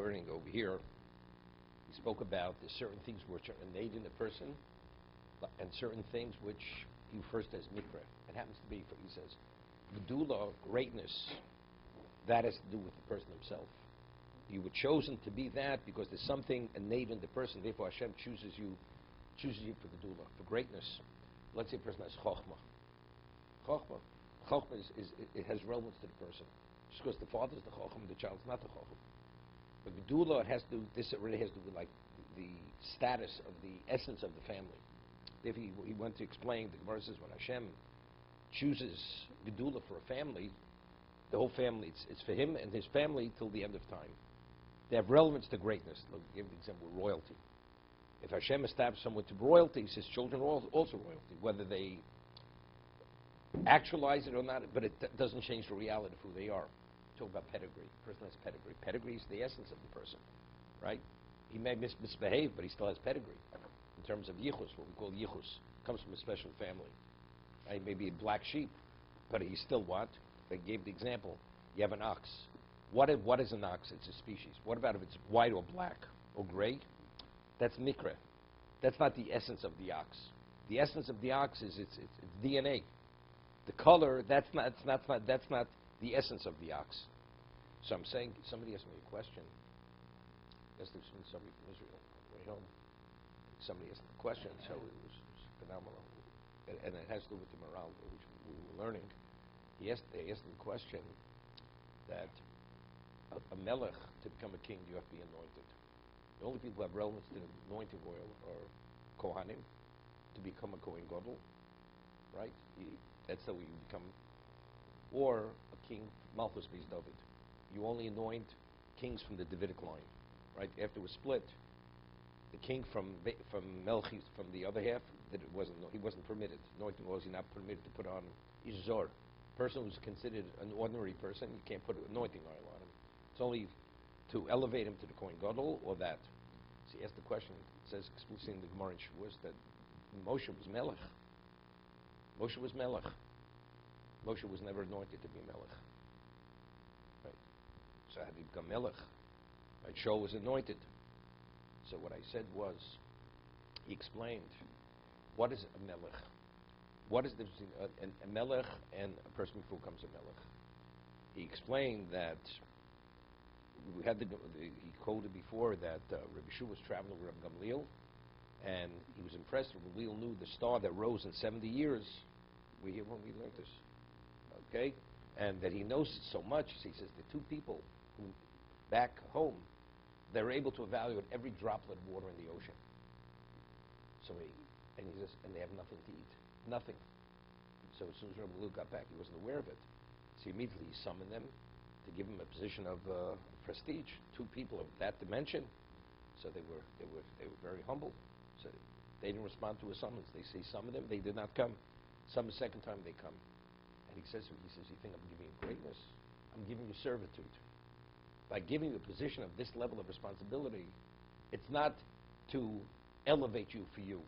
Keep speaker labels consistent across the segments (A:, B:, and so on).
A: learning over here, he spoke about there's certain things which are innate in the person, and certain things which he refers to as mikra. It happens to be, he says, Gedula, greatness, that has to do with the person himself. You were chosen to be that because there's something innate in the person. Therefore, Hashem chooses you for Gedula, for greatness. Let's say a person has chokhmah. Chokhmah it has relevance to the person. Just because the father is the chokhmah, the child's not the chokhmah. But Gedula, it has to do. This really has to do with like the status of the essence of the family. If he went to explain, the Gemara says when Hashem chooses Gedula for a family, the whole family, it's for him and his family till the end of time. They have relevance to greatness. I'll give an example with royalty. If Hashem established someone to royalty, his children are also royalty, whether they actualize it or not, but it doesn't change the reality of who they are. Talk about pedigree. A person has pedigree. Pedigree is the essence of the person, right? He may misbehave, but he still has pedigree. In terms of yichus, what we call yichus, comes from a special family. Right? He may be a black sheep, but he's still what? They gave the example. You have an ox. What is an ox? It's a species. What about if it's white or black or gray? That's mikra. That's not the essence of the ox. The essence of the ox is it's DNA. The color, that's not the essence of the ox. So I'm saying, somebody asked me a question. Yes, there's been somebody from Israel on the way home. Somebody asked me a question, so it was phenomenal. And it has to do with the Maharal, which we were learning. They asked me a question that a melech, to become a king, you have to be anointed. The only people who have relevance to the anointing oil are Kohanim, to become a Kohen Gadol, right? That's how you become, or a king, Malchus Beis David. You only anoint kings from the Davidic line, right? After it was split, the king from Melchis, from the other half, he wasn't permitted. Anointing oil, you're not permitted to put on Izor. Person who's considered an ordinary person, you can't put anointing oil on him. It's only to elevate him to the Kohen Gadol or that. So he asked the question, it says explicitly in the Gemara in Shavuos that Moshe was Melech. Moshe was Melech. Moshe was never anointed to be Melech. Right? So how did he become Melech? Right? Shaul was anointed. So what I said was, he explained, what is a Melech? What is the difference between a Melech and a person before becomes a Melech? He explained that we had he quoted before that Rabbi Shu was traveling with Rabbi Gamliel, and he was impressed. Rabbi Gamliel knew the star that rose in 70 years. We hear when we learned this, okay? And that he knows it so much. He says the two people who back home, they're able to evaluate every droplet of water in the ocean. So he says, and they have nothing to eat, nothing. So as soon as Rabbi Gamliel got back, he wasn't aware of it. So immediately he summoned them to give him a position of prestige. Two people of that dimension. So they were very humble. So they didn't respond to a summons. They say summon them, they did not come. Some the second time they come. And he says, you think I'm giving you greatness? I'm giving you servitude. By giving you a position of this level of responsibility, it's not to elevate you for you.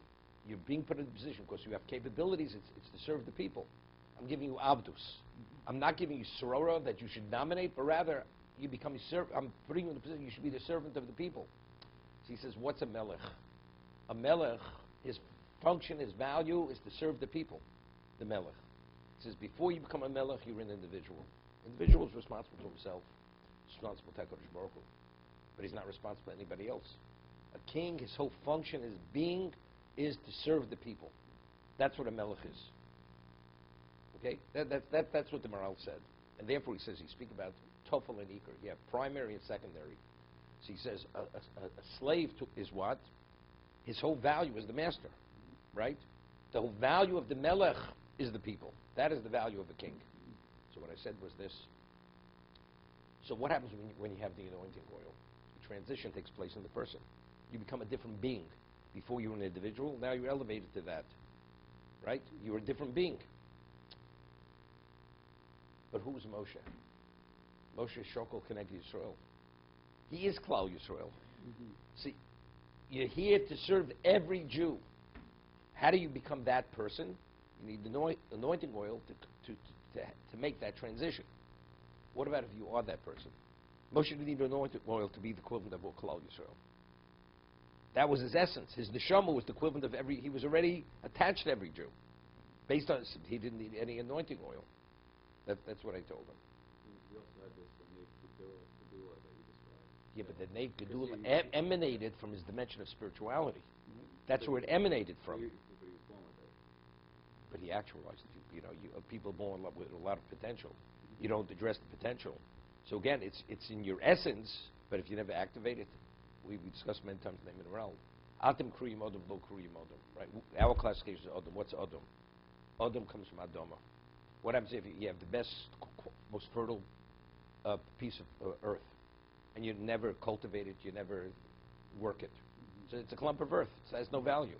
A: You're being put in a position because you have capabilities. It's to serve the people. I'm giving you abdus. I'm not giving you sorora that you should dominate, but rather you become a servant. I'm putting you in a position you should be the servant of the people. So he says, what's a melech? A melech, his function, his value is to serve the people. The melech. He says, before you become a melech, you're an individual. Individual is responsible to himself. Responsible to HaKadosh Baruch Hu. But he's not responsible to anybody else. A king, his whole function, his being, is to serve the people. That's what a melech is. Okay? That's what the Maharal said. And therefore he says, he speaks about tofel and ikar. You have primary and secondary. So he says, a slave is what? His whole value is the master. Right? The whole value of the melech is the people. That is the value of a king. So what I said was this. So what happens when you have the anointing oil? The transition takes place in the person. You become a different being. Before you were an individual, now you're elevated to that. Right? You're a different being. But who's Moshe? Moshe is Shokol Keneged Yisrael. He is Klal Yisrael. See, you're here to serve every Jew. How do you become that person? You need the anointing oil to make that transition. What about if you are that person? Moshe didn't even anoint oil to be the equivalent of Klal Yisrael. That was his essence. His neshama was the equivalent of every. He was already attached to every Jew, based on he didn't need any anointing oil. That's what I told him.
B: He also had this innate gedula that you described.
A: Yeah, but the innate gedula emanated from his dimension of spirituality. That's where it emanated from.
B: But he was born with it.
A: But he actualized it. People born with a lot of potential. You don't address the potential. So again, it's in your essence, but if you never activate it, we discussed many times in the Maharal. Atem kriyim odom, lo kriyim odom. Right? Our classification is odom. What's odom? Odom comes from Adama. What happens if you have the best, most fertile piece of earth, and you never cultivate it, you never work it? So it's a clump of earth. It has no value.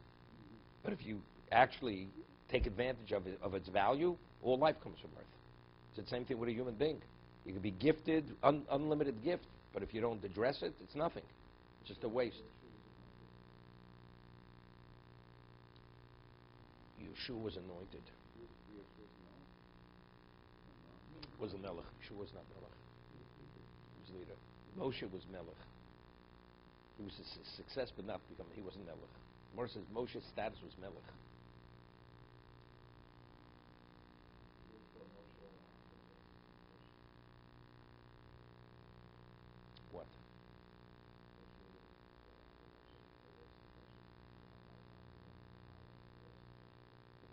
A: But if you actually take advantage of its value, all life comes from earth. It's the same thing with a human being. You can be gifted, unlimited gift, but if you don't address it, it's nothing. It's just a waste. Yeshua was anointed. Was a melech. Yeshua was not melech. He was leader. Moshe was melech. He was a success, but not become. He wasn't melech. Moshe says Moshe's status was melech. What?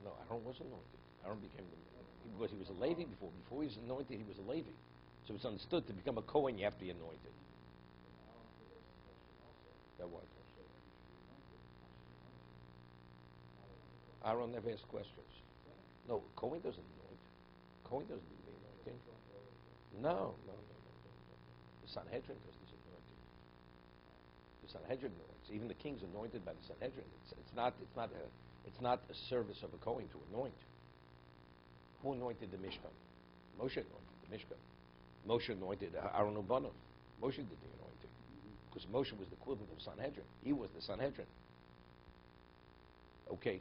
A: No, Aaron was anointed. Aaron became because he was a Levi before. Before he was anointed, he was a Levi. So it's understood to become a Kohen, you have to be anointed. That what? Aaron never asked questions. No, Kohen doesn't anoint. Kohen doesn't do the anointing. No. The Sanhedrin does this anointing. The Sanhedrin anoints. Even the king's anointed by the Sanhedrin. It's not a service of a Kohen to anoint. Who anointed the Mishkan? Moshe anointed the Mishkan. Moshe anointed Aaron Ubanim. Moshe did the anointing. Because Moshe was the equivalent of Sanhedrin. He was the Sanhedrin. Okay.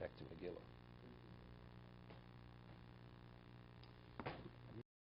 A: Back to Megillah.